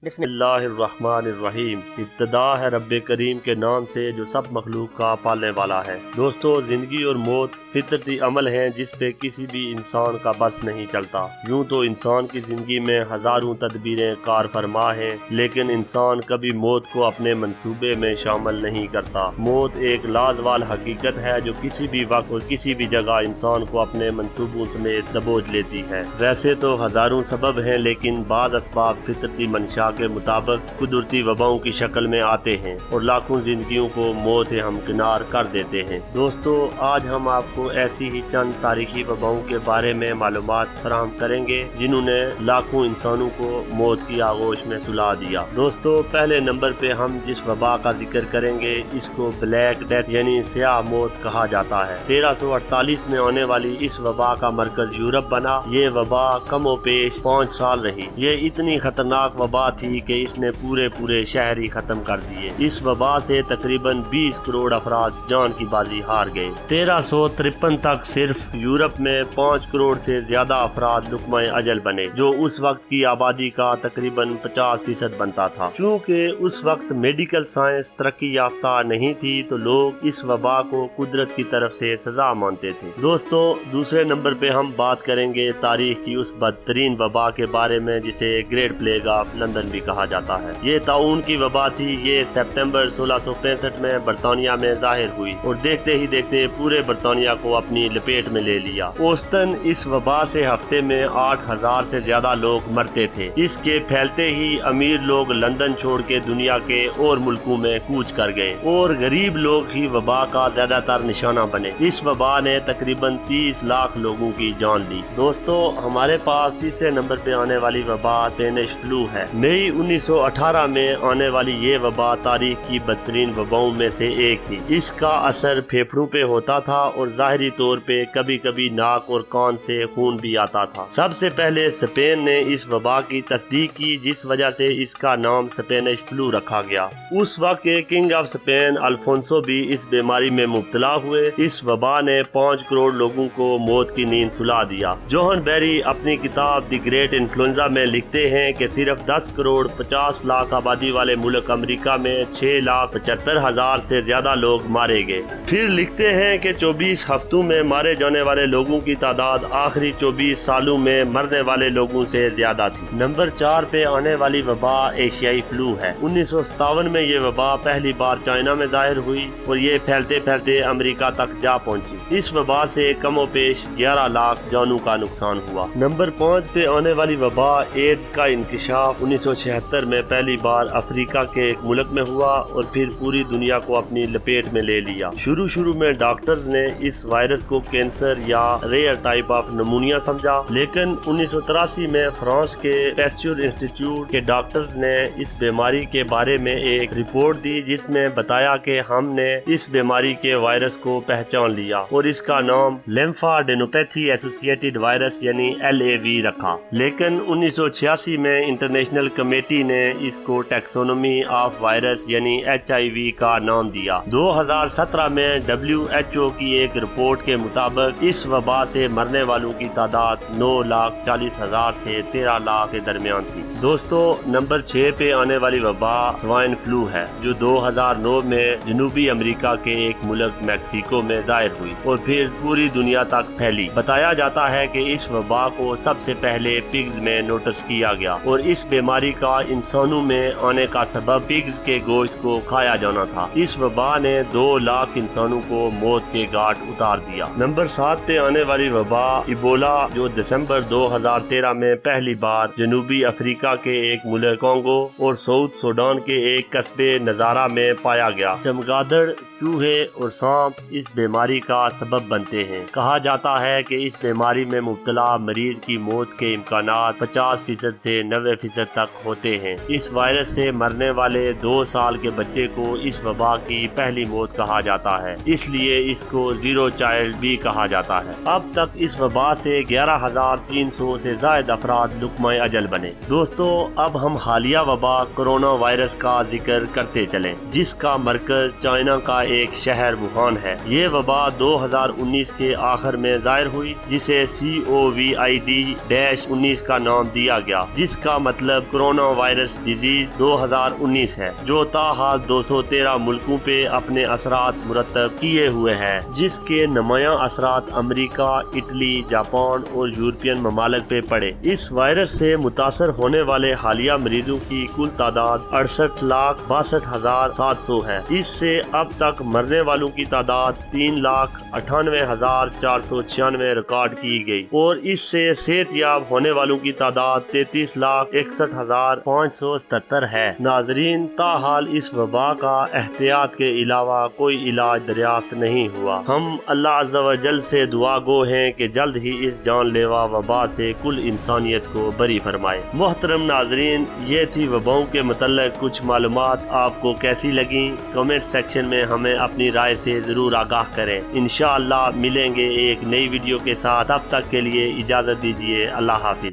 بسم اللہ الرحمن الرحیم۔ ابتدا ہے رب کریم کے نام سے جو سب مخلوق کا پالنے والا ہے۔ دوستو، زندگی اور موت فطرتی عمل ہیں جس پہ کسی بھی انسان کا بس نہیں چلتا۔ یوں تو انسان کی زندگی میں ہزاروں تدبیریں کار فرما ہیں، لیکن انسان کبھی موت کو اپنے منصوبے میں شامل نہیں کرتا۔ موت ایک لازوال حقیقت ہے جو کسی بھی وقت اور کسی بھی جگہ انسان کو اپنے منصوبوں سمیت دبوچ لیتی ہے۔ ویسے تو ہزاروں سبب ہیں، لیکن بعض اسباب فطرتی منشا کے مطابق قدرتی وباؤں کی شکل میں آتے ہیں اور لاکھوں زندگیوں کو موت سے ہمکنار کر دیتے ہیں۔ دوستو، آج ہم آپ کو ایسی ہی چند تاریخی وباؤں کے بارے میں معلومات فراہم کریں گے جنہوں نے لاکھوں انسانوں کو موت کی آغوش میں سلا دیا۔ دوستو، پہلے نمبر پہ ہم جس وبا کا ذکر کریں گے اس کو بلیک ڈیتھ یعنی سیاہ موت کہا جاتا ہے۔ 1348 میں آنے والی اس وبا کا مرکز یورپ بنا۔ یہ وبا کم و بیش 5 سال رہی۔ یہ اتنی خطرناک وبا تھی کہ اس نے پورے شہر ہی ختم کر دیے۔ اس وبا سے تقریباً 20 کروڑ افراد جان کی بازی ہار گئے۔ 1353 تک صرف یورپ میں 5 کروڑ سے زیادہ افراد لقمہ اجل بنے، جو اس وقت کی آبادی کا تقریباً 50% بنتا تھا۔ چونکہ اس وقت میڈیکل سائنس ترقی یافتہ نہیں تھی تو لوگ اس وبا کو قدرت کی طرف سے سزا مانتے تھے۔ دوستو، دوسرے نمبر پہ ہم بات کریں گے تاریخ کی اس بدترین وبا کے بارے میں جسے گریٹ پلیگ آف لندن بھی کہا جاتا ہے۔ یہ طاعون کی وبا تھی۔ یہ ستمبر 1665 میں برطانیہ میں ظاہر ہوئی اور دیکھتے ہی دیکھتے پورے برطانیہ کو اپنی لپیٹ میں لے لیا۔ اوسطاً اس وبا سے ہفتے میں 8000 سے زیادہ لوگ مرتے تھے۔ اس کے پھیلتے ہی امیر لوگ لندن چھوڑ کے دنیا کے اور ملکوں میں کوچ کر گئے اور غریب لوگ ہی وبا کا زیادہ تر نشانہ بنے۔ اس وبا نے تقریباً 30 لاکھ لوگوں کی جان لی۔ دوستو، ہمارے پاس تیسرے نمبر پہ آنے والی وبا اسپینش فلو ہے۔ مئی 1918 میں آنے والی یہ وبا تاریخ کی بدترین وباؤں میں سے ایک تھی۔ اس کا اثر پھیپھڑوں پہ ہوتا تھا اور ظاہری طور پہ کبھی کبھی ناک اور کان سے خون بھی آتا تھا۔ سب سے پہلے اسپین نے اس وبا کی تصدیق کی، جس وجہ سے اس کا نام اسپینش فلو رکھا گیا۔ اس وقت کے کنگ آف اسپین الفونسو بھی اس بیماری میں مبتلا ہوئے۔ اس وبا نے 5 کروڑ لوگوں کو موت کی نیند سلا دیا۔ جوہن بیری اپنی کتاب دی گریٹ انفلوئنزا میں لکھتے ہیں کہ صرف 10 کروڑ 50 لاکھ آبادی والے ملک امریکہ میں 6,75,000 سے زیادہ لوگ مارے گئے۔ پھر لکھتے ہیں کہ 24 ہفتوں میں مارے جانے والے لوگوں کی تعداد آخری 24 سالوں میں مرنے والے لوگوں سے زیادہ تھی۔ نمبر 4 پہ آنے والی وبا ایشیائی فلو ہے۔ 1957 میں یہ وبا پہلی بار چائنا میں ظاہر ہوئی اور یہ پھیلتے پھیلتے امریکہ تک جا پہنچی۔ اس وبا سے کم و بیش 11 لاکھ جانوں کا نقصان ہوا۔ نمبر 5 پہ آنے والی وبا ایڈز کا انکشاف 1976 میں پہلی بار افریقہ کے ایک ملک میں ہوا اور پھر پوری دنیا کو اپنی لپیٹ میں لے لیا۔ شروع میں ڈاکٹرز نے اس وائرس کو کینسر یا ریئر ٹائپ آف نمونیا سمجھا، لیکن 1983 میں فرانس کے پیسچور انسٹیٹیوٹ کے ڈاکٹرز نے اس بیماری کے بارے میں ایک رپورٹ دی جس میں بتایا کہ ہم نے اس بیماری کے وائرس کو پہچان لیا اور اس کا نام لیمفاڈینوپیتھی ایسوسیٹڈ وائرس یعنی LAV رکھا۔ لیکن 1986 میں انٹرنیشنل کمیٹی نے اس کو ٹیکسونومی آف وائرس یعنی HIV کا نام دیا۔ 2017 میں WHO کی ایک رپورٹ کے مطابق اس وبا سے مرنے والوں کی تعداد 9,40,000 سے 13 لاکھ کے درمیان تھی۔ دوستو، نمبر 6 پہ آنے والی وبا سوائن فلو ہے، جو 2009 میں جنوبی امریکہ کے ایک ملک میکسیکو میں ظاہر ہوئی اور پھر پوری دنیا تک پھیلی۔ بتایا جاتا ہے کہ اس وبا کو سب سے پہلے پگز میں نوٹس کیا گیا اور اس بیماری کا انسانوں میں آنے کا سبب پگز کے گوشت کو کھایا جانا تھا۔ اس وبا نے 2 لاکھ انسانوں کو موت کے گھاٹ اتار دیا۔ نمبر 7 پہ آنے والی وبا ایبولا، جو دسمبر 2013 میں پہلی بار جنوبی افریقہ کے ایک ملک کانگو اور ساؤتھ سوڈان کے ایک قصبے نظارہ میں پایا گیا۔ چمگادڑ، چوہے اور سانپ اس بیماری کا سبب بنتے ہیں۔ کہا جاتا ہے کہ اس بیماری میں مبتلا مریض کی موت کے امکانات 50% سے 90% تک ہوتے ہیں۔ اس وائرس سے مرنے والے 2 سال کے بچے کو اس وبا کی پہلی موت کہا جاتا ہے، اس لیے اس کو زیرو چائلڈ بھی کہا جاتا ہے۔ اب تک اس وبا سے 11,300 سے زائد افراد لقمہ اجل بنے۔ دوستو، اب ہم حالیہ وبا کرونا وائرس کا ذکر کرتے چلیں، جس کا مرکز چائنا کا ایک شہر ووہان ہے۔ یہ وبا 2019 کے آخر میں ظاہر ہوئی، جسے COVID-19 کا نام دیا گیا، جس کا مطلب کورونا کورونا وائرس ڈیزیز 2019 ہے، جو تاحال 213 ملکوں پہ اپنے اثرات مرتب کیے ہوئے ہے، جس کے نمایاں اثرات امریکہ، اٹلی، جاپان اور یورپین ممالک پہ پڑے۔ اس وائرس سے متاثر ہونے والے حالیہ مریضوں کی کل تعداد 68,62,700 ہے۔ اس سے اب تک مرنے والوں کی تعداد 3,98,496 ریکارڈ کی گئی اور اس سے صحت یاب ہونے والوں کی تعداد 33,61,577 ہے۔ ناظرین، تاحال اس وبا کا احتیاط کے علاوہ کوئی علاج دریافت نہیں ہوا۔ ہم اللہ عز و جل سے دعا گو ہیں کہ جلد ہی اس جان لیوا وبا سے کل انسانیت کو بری فرمائے۔ محترم ناظرین، یہ تھی وباؤں کے متعلق کچھ معلومات۔ آپ کو کیسی لگیں؟ کمنٹ سیکشن میں ہمیں اپنی رائے سے ضرور آگاہ کریں۔ انشاءاللہ ملیں گے ایک نئی ویڈیو کے ساتھ، تب تک کے لیے اجازت دیجیے۔ اللہ حافظ۔